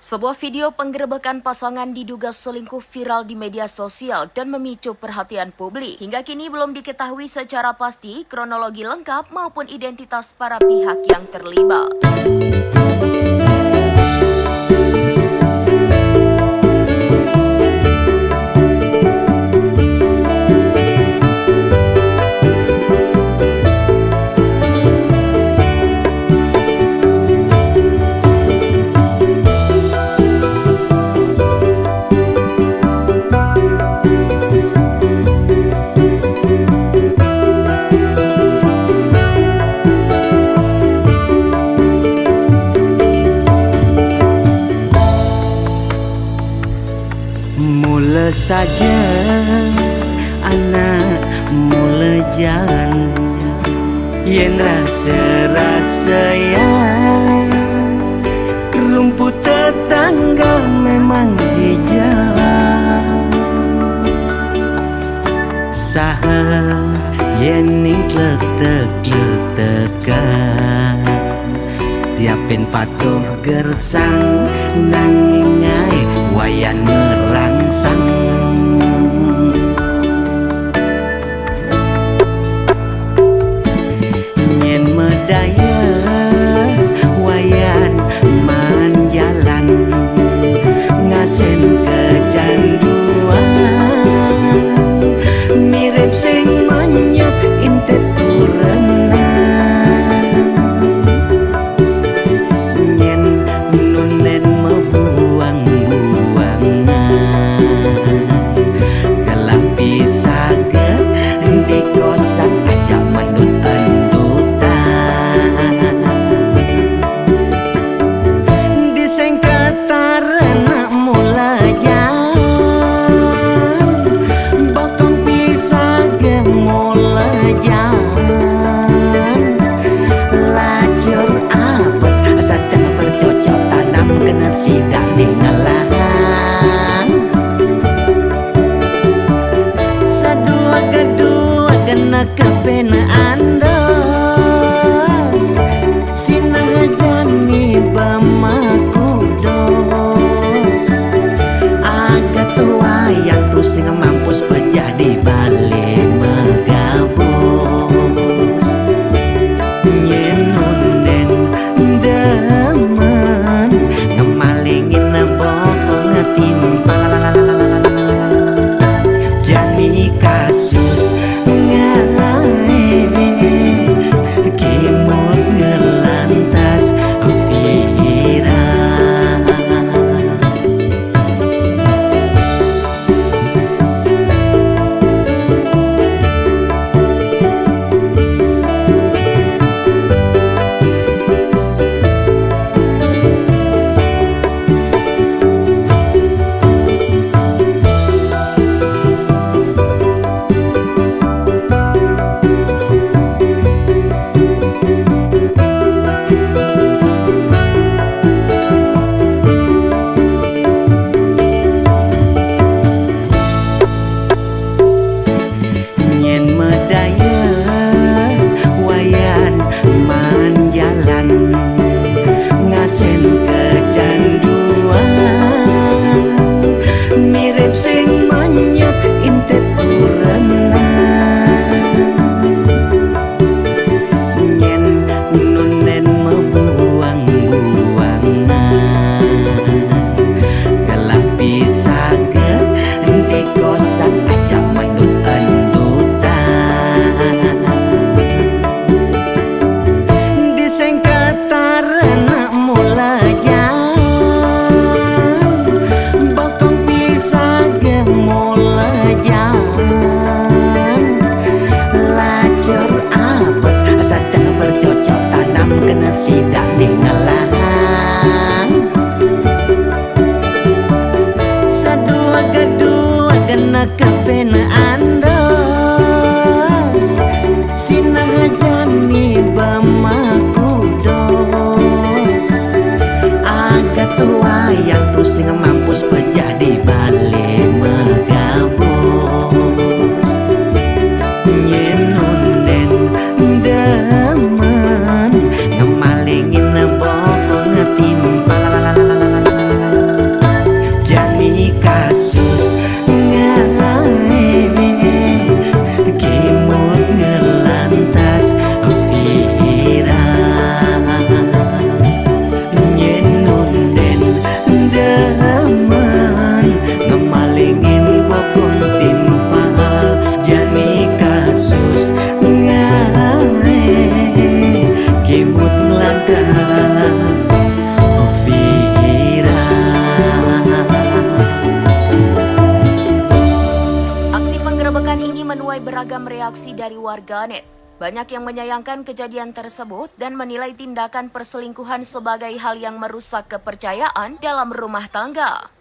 Sebuah video penggerebekan pasangan diduga selingkuh viral di media sosial dan memicu perhatian publik. Hingga kini belum diketahui secara pasti kronologi lengkap maupun identitas para pihak yang terlibat. Mula saja anak mula jalan, yen rasa-rasa ya rumput tetangga memang hijau. Saha yen ning kletek-kletekan tiapin patuh gersang nangingai wayan merangsang. Nyen medaya wayan manjalan ngasen kecanduan mirip sing menyet intet turenan. Sidak ningalang sadua-kedua kena kepena andos sinang jani bamaku dos agak tua yang terus sing mampus pejadi balik megabus nyenunden demen ngemalingin bokong ngetimpal jani kasus ngai kimut ngelantas viral. Sidak ningalang sadua-kedua kena kepena andos sinang jani bamaku dos agak tua yang terus sing mampus pejadi balik megabus nyenunden demen ngemalingin bokong reaksi dari warganet. Banyak yang menyayangkan kejadian tersebut dan menilai tindakan perselingkuhan sebagai hal yang merusak kepercayaan dalam rumah tangga.